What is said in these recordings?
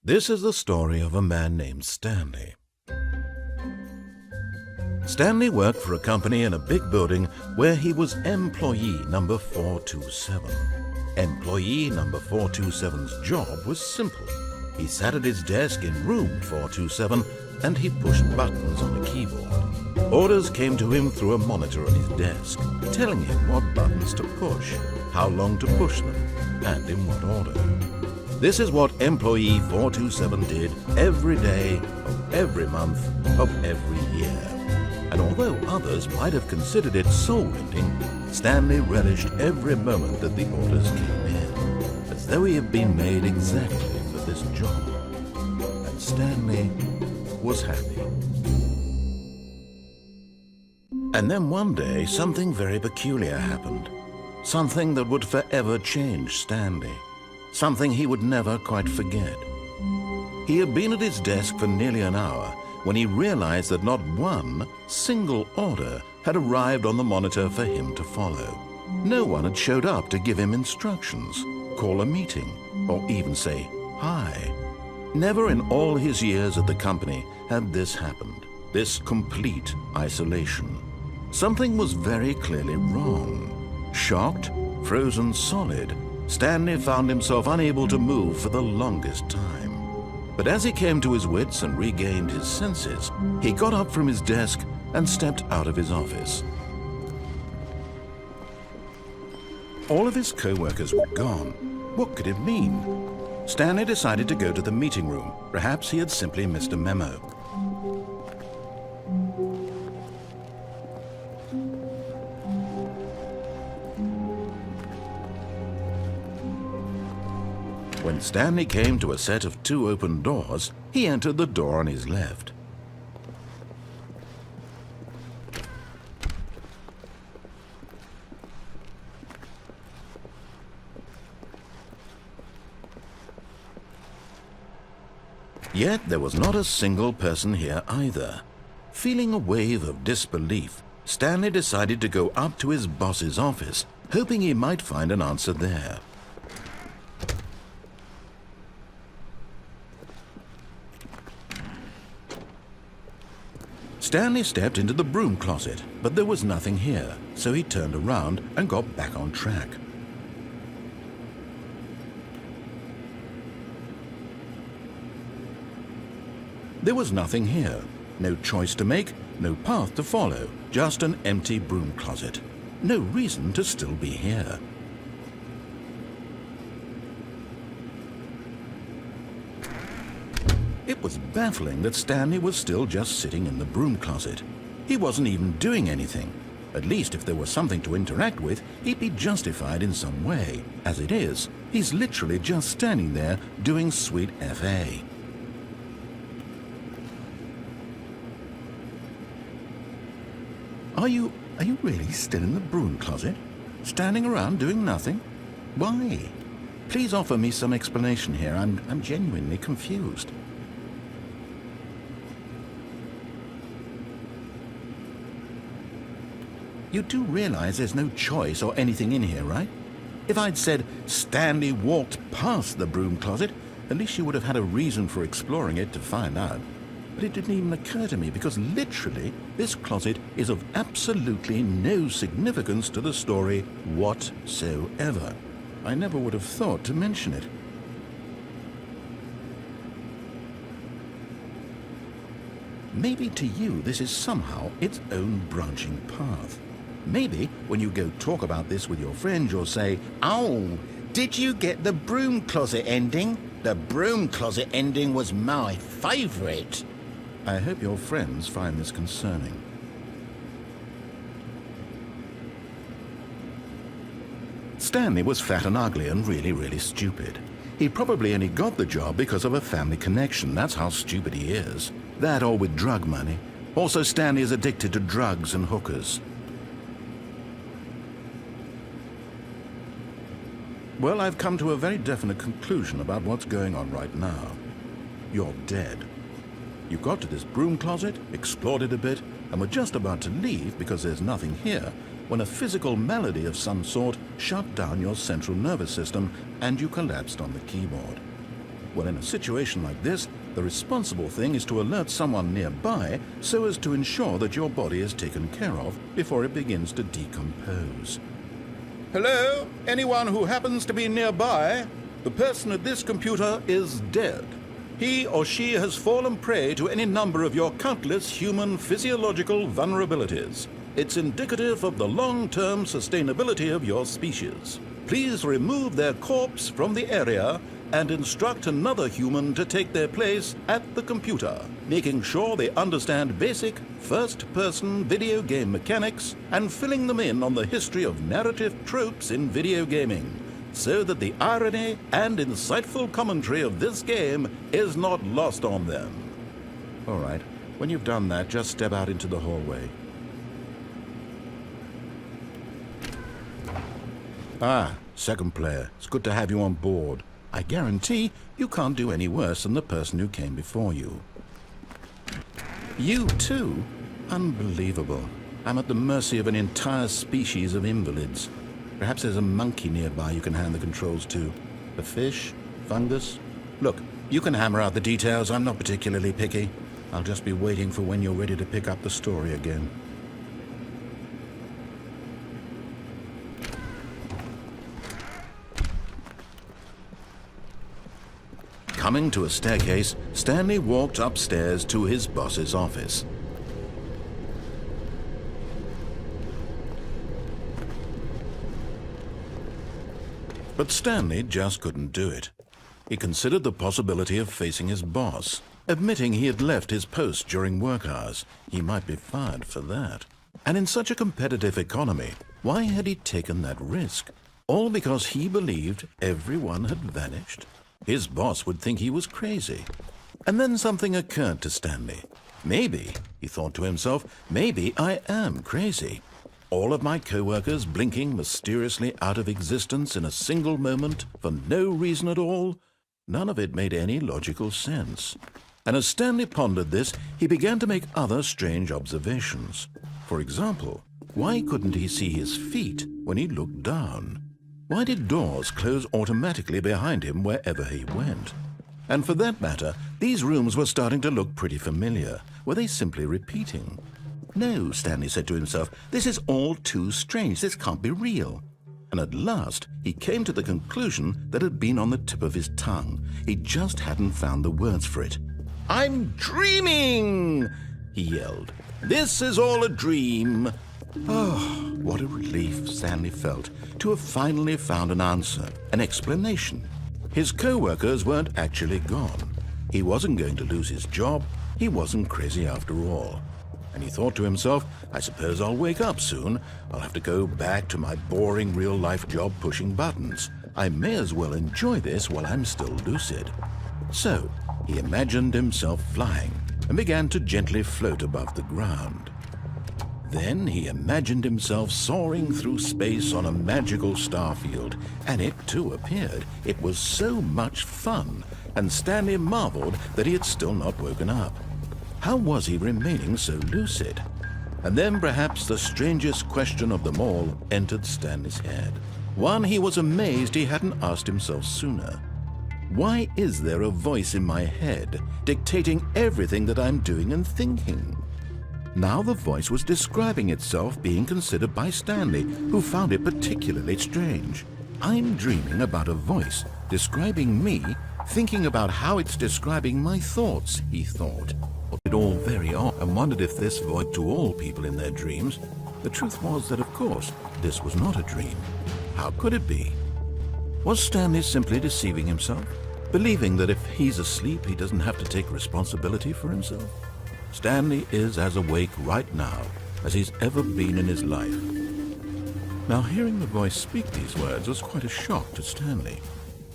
This is the story of a man named Stanley. Stanley worked for a company in a big building where he was employee number 427. Employee number 427's job was simple. He sat at his desk in room 427 and he pushed buttons on a keyboard. Orders came to him through a monitor on his desk, telling him what buttons to push, how long to push them, and in what order. This is what employee 427 did every day of every month of every year. And although others might have considered it soul-rending, Stanley relished every moment that the orders came in, as though he had been made exactly for this job. And Stanley was happy. And then one day, something very peculiar happened. Something that would forever change Stanley. Something he would never quite forget. He had been at his desk for nearly an hour when he realized that not one single order had arrived on the monitor for him to follow. No one had showed up to give him instructions, call a meeting, or even say hi. Never in all his years at the company had this happened, this complete isolation. Something was very clearly wrong. Shocked, frozen solid, Stanley found himself unable to move for the longest time. But as he came to his wits and regained his senses, he got up from his desk and stepped out of his office. All of his co-workers were gone. What could it mean? Stanley decided to go to the meeting room. Perhaps he had simply missed a memo. When Stanley came to a set of 2 open doors, he entered the door on his left. Yet there was not a single person here either. Feeling a wave of disbelief, Stanley decided to go up to his boss's office, hoping he might find an answer there. Stanley stepped into the broom closet, but there was nothing here, so he turned around and got back on track. There was nothing here. No choice to make, no path to follow, just an empty broom closet. No reason to still be here. It was baffling that Stanley was still just sitting in the broom closet. He wasn't even doing anything. At least if there was something to interact with, he'd be justified in some way. As it is, he's literally just standing there doing sweet FA. Are you really still in the broom closet? Standing around doing nothing? Why? Please offer me some explanation here. I'm genuinely confused. You do realize there's no choice or anything in here, right? If I'd said Stanley walked past the broom closet, at least you would have had a reason for exploring it to find out. But it didn't even occur to me because literally this closet is of absolutely no significance to the story whatsoever. I never would have thought to mention it. Maybe to you this is somehow its own branching path. Maybe when you go talk about this with your friend, you'll say, "Oh, did you get the broom closet ending? The broom closet ending was my favorite." I hope your friends find this concerning. Stanley was fat and ugly and really stupid. He probably only got the job because of a family connection. That's how stupid he is. That or with drug money. Also, Stanley is addicted to drugs and hookers. Well, I've come to a very definite conclusion about what's going on right now. You're dead. You got to this broom closet, explored it a bit, and were just about to leave because there's nothing here, when a physical malady of some sort shut down your central nervous system and you collapsed on the keyboard. Well, in a situation like this, the responsible thing is to alert someone nearby so as to ensure that your body is taken care of before it begins to decompose. Hello? Anyone who happens to be nearby? The person at this computer is dead. He or she has fallen prey to any number of your countless human physiological vulnerabilities. It's indicative of the long-term sustainability of your species. Please remove their corpse from the area and instruct another human to take their place at the computer, making sure they understand basic first-person video game mechanics and filling them in on the history of narrative tropes in video gaming, so that the irony and insightful commentary of this game is not lost on them. All right, when you've done that, just step out into the hallway. Ah, second player, it's good to have you on board. I guarantee you can't do any worse than the person who came before you. You too? Unbelievable. I'm at the mercy of an entire species of invalids. Perhaps there's a monkey nearby you can hand the controls to. A fish? Fungus? Look, you can hammer out the details. I'm not particularly picky. I'll just be waiting for when you're ready to pick up the story again. Coming to a staircase, Stanley walked upstairs to his boss's office. But Stanley just couldn't do it. He considered the possibility of facing his boss, admitting he had left his post during work hours. He might be fired for that. And in such a competitive economy, why had he taken that risk? All because he believed everyone had vanished? His boss would think he was crazy. And then something occurred to Stanley. Maybe, he thought to himself, maybe I am crazy. All of my co-workers blinking mysteriously out of existence in a single moment for no reason at all. None of it made any logical sense. And as Stanley pondered this, he began to make other strange observations. For example, why couldn't he see his feet when he looked down? Why did doors close automatically behind him wherever he went? And for that matter, these rooms were starting to look pretty familiar. Were they simply repeating? No, Stanley said to himself, this is all too strange. This can't be real. And at last, he came to the conclusion that had been on the tip of his tongue. He just hadn't found the words for it. I'm dreaming, he yelled. This is all a dream. Oh, what a relief Stanley felt to have finally found an answer, an explanation. His co-workers weren't actually gone. He wasn't going to lose his job. He wasn't crazy after all. And he thought to himself, I suppose I'll wake up soon. I'll have to go back to my boring real-life job pushing buttons. I may as well enjoy this while I'm still lucid. So, he imagined himself flying and began to gently float above the ground. Then he imagined himself soaring through space on a magical starfield, and it too appeared. It was so much fun, and Stanley marveled that he had still not woken up. How was he remaining so lucid? And then perhaps the strangest question of them all entered Stanley's head. One he was amazed he hadn't asked himself sooner. Why is there a voice in my head dictating everything that I'm doing and thinking? Now the voice was describing itself being considered by Stanley, who found it particularly strange. I'm dreaming about a voice describing me, thinking about how it's describing my thoughts, he thought. It all very odd, and wondered if this voice to all people in their dreams. The truth was that, of course, this was not a dream. How could it be? Was Stanley simply deceiving himself, believing that if he's asleep, he doesn't have to take responsibility for himself? Stanley is as awake right now as he's ever been in his life. Now, hearing the voice speak these words was quite a shock to Stanley.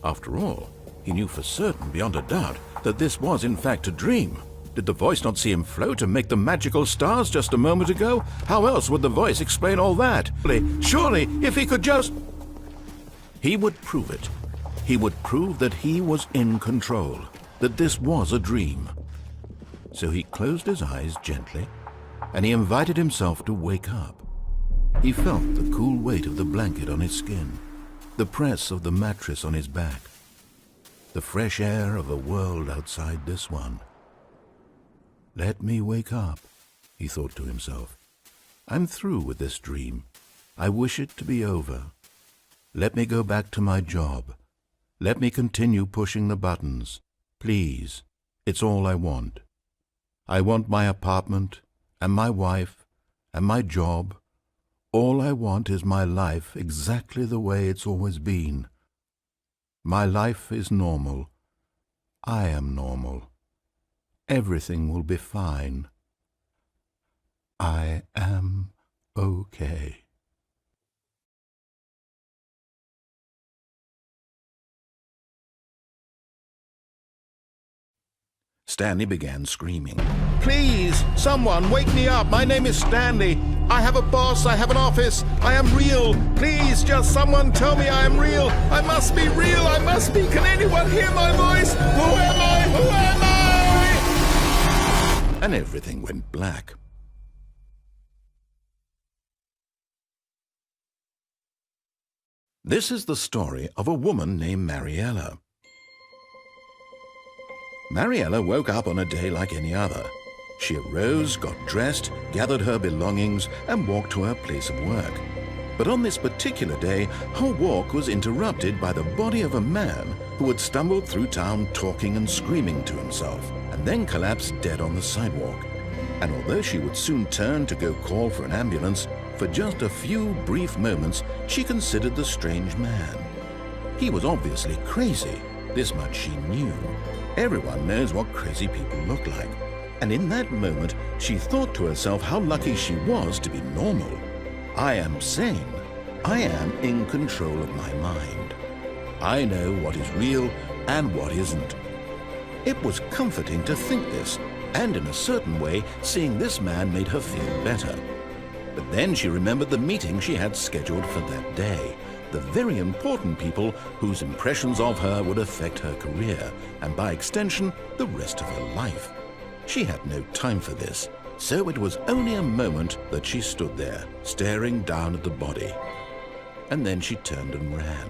After all, he knew for certain, beyond a doubt, that this was in fact a dream. Did the voice not see him float and make the magical stars just a moment ago? How else would the voice explain all that? Surely, if he could just... He would prove it. He would prove that he was in control, that this was a dream. So he closed his eyes gently, and he invited himself to wake up. He felt the cool weight of the blanket on his skin, the press of the mattress on his back. the fresh air of a world outside this one. Let me wake up, he thought to himself. I'm through with this dream. I wish it to be over. Let me go back to my job. Let me continue pushing the buttons. Please, it's all I want. I want my apartment, and my wife, and my job. All I want is my life exactly the way it's always been. My life is normal. I am normal. Everything will be fine. I am okay. Stanley began screaming. Please, someone, wake me up. My name is Stanley. I have a boss. I have an office. I am real. Please, just someone tell me I am real. I must be real. I must be. Can anyone hear my voice? Who am I? Who am I? And everything went black. This is the story of a woman named Mariella. Mariella woke up on a day like any other. She arose, got dressed, gathered her belongings, and walked to her place of work. But on this particular day, her walk was interrupted by the body of a man who had stumbled through town talking and screaming to himself, and then collapsed dead on the sidewalk. And although she would soon turn to go call for an ambulance, for just a few brief moments she considered the strange man. He was obviously crazy, this much she knew. Everyone knows what crazy people look like. And in that moment, she thought to herself how lucky she was to be normal. I am sane. I am in control of my mind. I know what is real and what isn't. It was comforting to think this, and in a certain way, seeing this man made her feel better. But then she remembered the meeting she had scheduled for that day. The very important people whose impressions of her would affect her career, and by extension, the rest of her life. She had no time for this, so it was only a moment that she stood there, staring down at the body. And then she turned and ran.